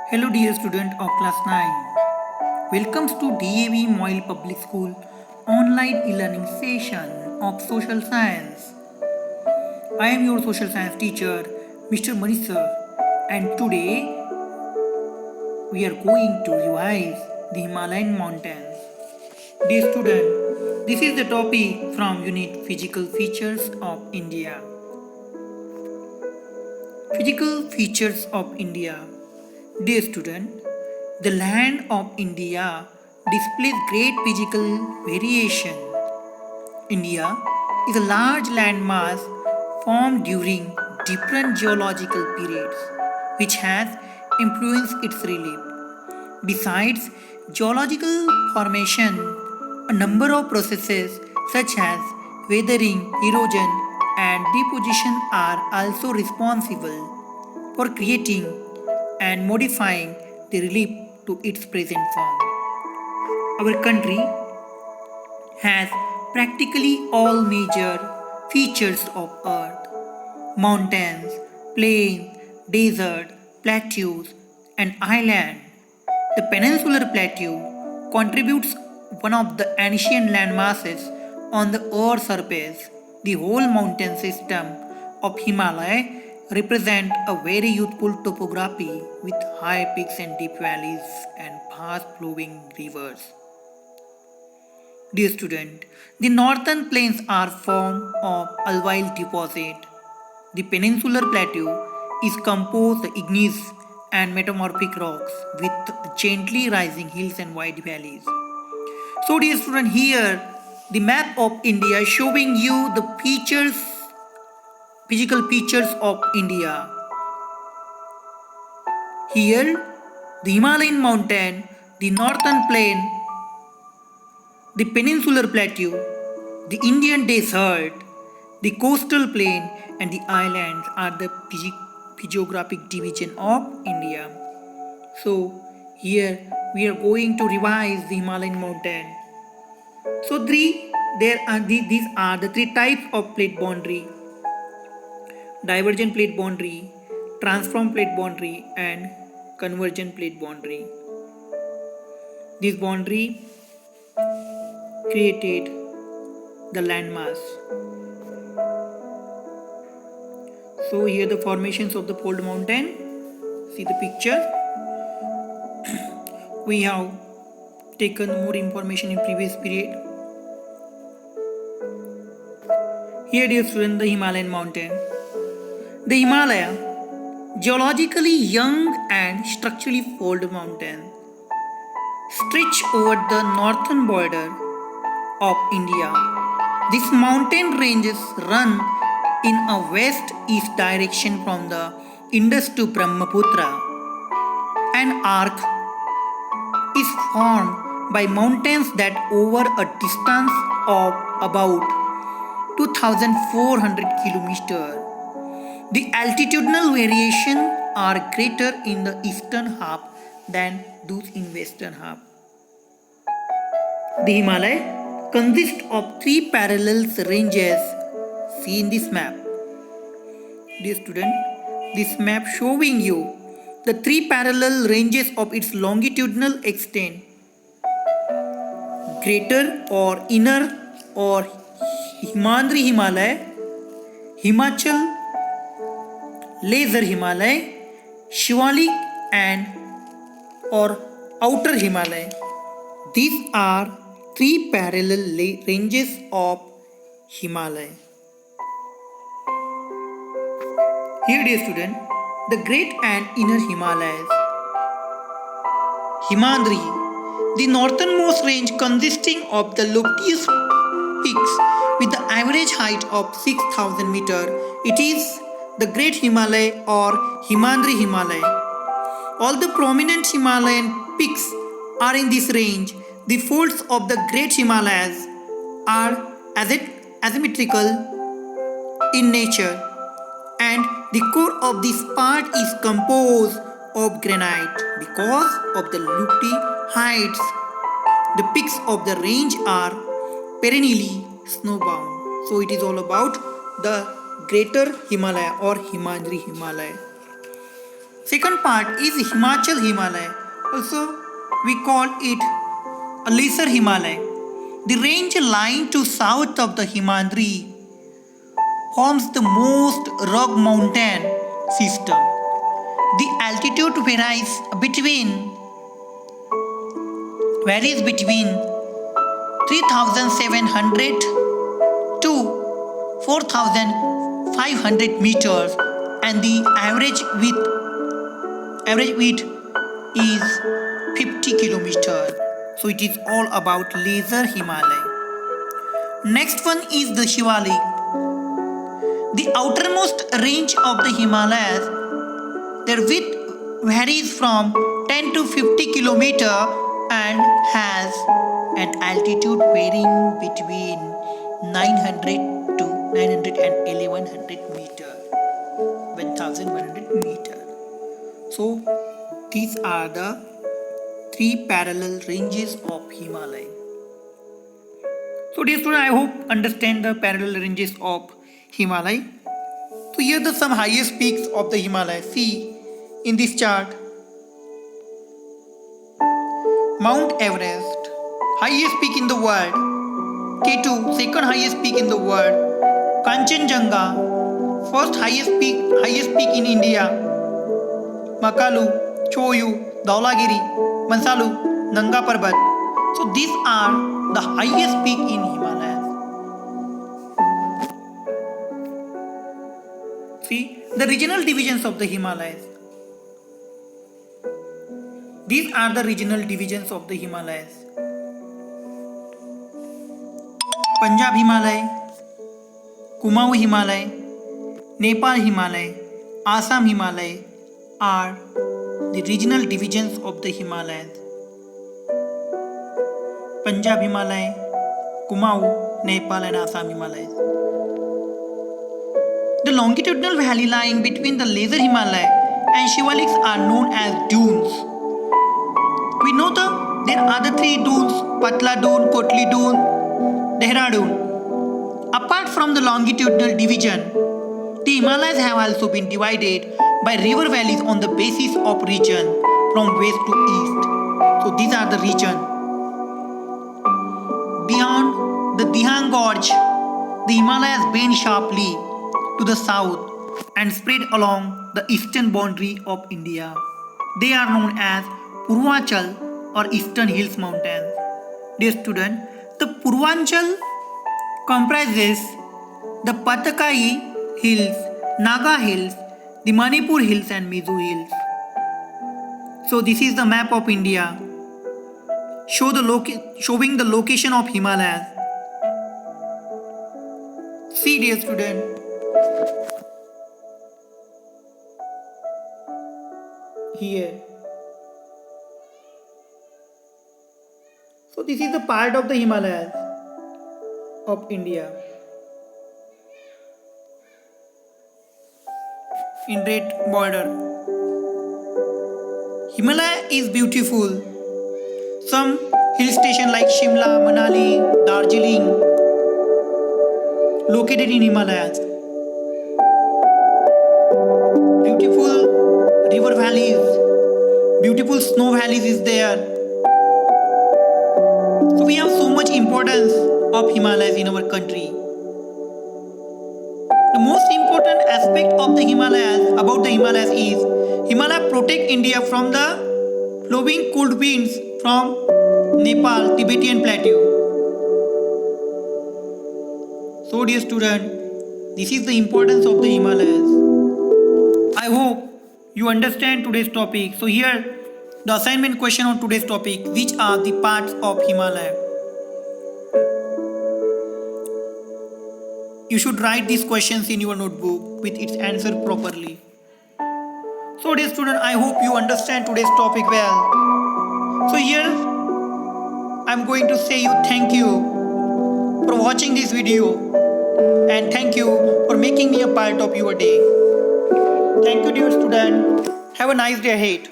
Hello dear student of class 9. Welcome to DAV Moyle Public School online e-learning session of social science. I am your social science teacher Mr. Manish sir, and today we are going to revise the Himalayan mountains. Dear student, this is the topic from unit Physical Features of India. Physical features of India. Dear student, the land of India displays great physical variation. India is a large landmass formed during different geological periods, which has influenced its relief. Besides geological formation, a number of processes such as weathering, erosion, and deposition are also responsible for creating and modifying the relief to its present form. Our country has practically all major features of earth: mountains, plains, desert, plateaus, and island. The peninsular plateau contributes one of the ancient landmasses on the earth's surface. The whole mountain system of Himalaya represent a very youthful topography with high peaks and deep valleys and fast flowing rivers. Dear student, the northern plains are formed of alluvial deposit. The peninsular plateau is composed of igneous and metamorphic rocks with gently rising hills and wide valleys. So dear student, here the map of India showing you the physical features of India. Here the Himalayan mountain, the northern plain, the peninsular plateau, the Indian desert, the coastal plain, and the islands are the physiographic division of India. So here we are going to revise the Himalayan mountain. So these are the three types of plate boundary: divergent plate boundary, transform plate boundary, and convergent plate boundary. This boundary created the landmass. So here the formations of the fold mountain. See the picture. We have taken more information in previous period. Here dear student, the Himalayan mountain. The Himalaya, geologically young and structurally fold mountain, stretch over the northern border of India. These mountain ranges run in a west-east direction from the Indus to Brahmaputra. An arc is formed by mountains that over a distance of about 2400 kilometers. The altitudinal variation are greater in the eastern half than those in western half. The Himalaya consists of three parallel ranges. See in this map. Dear student, this map showing you the three parallel ranges of its longitudinal extent: greater or inner or Himandri Himalaya, Himachal, Lesser Himalaya, Shivalik, and or outer Himalaya. These are three parallel ranges of Himalaya. Here dear student, the great and inner Himalayas. Himandri, the northernmost range consisting of the loftiest peaks with the average height of 6000 meters. It is the Great Himalaya or Himandri Himalaya. All the prominent Himalayan peaks are in this range. The folds of the Great Himalayas are asymmetrical in nature, and the core of this part is composed of granite. Because of the lofty heights, the peaks of the range are perennially snowbound. So it is all about the Greater Himalaya or Himandri Himalaya. Second part is Himachal Himalaya. Also, we call it a lesser Himalaya. The range lying to south of the Himadri forms the most rugged mountain system. The altitude varies between 3,700 to 4,500 meters, and the average width is 50 kilometers. So it is all about lesser Himalaya. Next one is the Shivalik. The outermost range of the Himalayas, their width varies from 10 to 50 kilometers and has an altitude varying between 900 to 900 and 1100 meters, 1100 meters. So these are the three parallel ranges of Himalaya. So dear student, I hope understand the parallel ranges of Himalaya. So here are some highest peaks of the Himalaya. See in this chart. Mount Everest, highest peak in the world. K2, second highest peak in the world. Kanchenjunga, first highest peak in India. Makalu, Choyu, Dhaulagiri, Mansalu, Nanga Parbat. So these are the highest peak in Himalayas. See the regional divisions of the Himalayas. These are the regional divisions of the Himalayas. Punjab Himalaya, Kumaon Himalaya, Nepal Himalaya, Assam Himalaya are the regional divisions of the Himalayas. Punjab Himalaya, Kumaon, Nepal and Assam Himalayas. The longitudinal valley lying between the lesser Himalaya and Shivaliks are known as dunes. We know there are the three dunes: Patla Dune, Kotli Dune, Dehradun. Apart from the longitudinal division, the Himalayas have also been divided by river valleys on the basis of region from west to east. So these are the regions. Beyond the Dihang Gorge, the Himalayas bend sharply to the south and spread along the eastern boundary of India. They are known as Purvanchal or Eastern Hills Mountains. Dear student, the Purvanchal comprises the Patakai Hills, Naga Hills, the Manipur Hills and Mizo Hills. So this is the map of India showing the location of Himalayas. See dear student, here. So this is the part of the Himalayas of India in red border. Himalaya is beautiful. Some hill station like Shimla, Manali, Darjeeling located in Himalayas. Beautiful river valleys, beautiful snow valleys is there. So we have so much importance of Himalayas in our country. The most important aspect of the Himalayas is Himalaya protect India from the blowing cold winds from Nepal Tibetan plateau. So dear student, this is the importance of the Himalayas. I hope you understand today's topic. So here the assignment question on today's topic: which are the parts of Himalaya? You should write these questions in your notebook with its answer properly. So dear student, I hope you understand today's topic well. So here I am going to say you thank you for watching this video and thank you for making me a part of your day. Thank you dear student. Have a nice day ahead.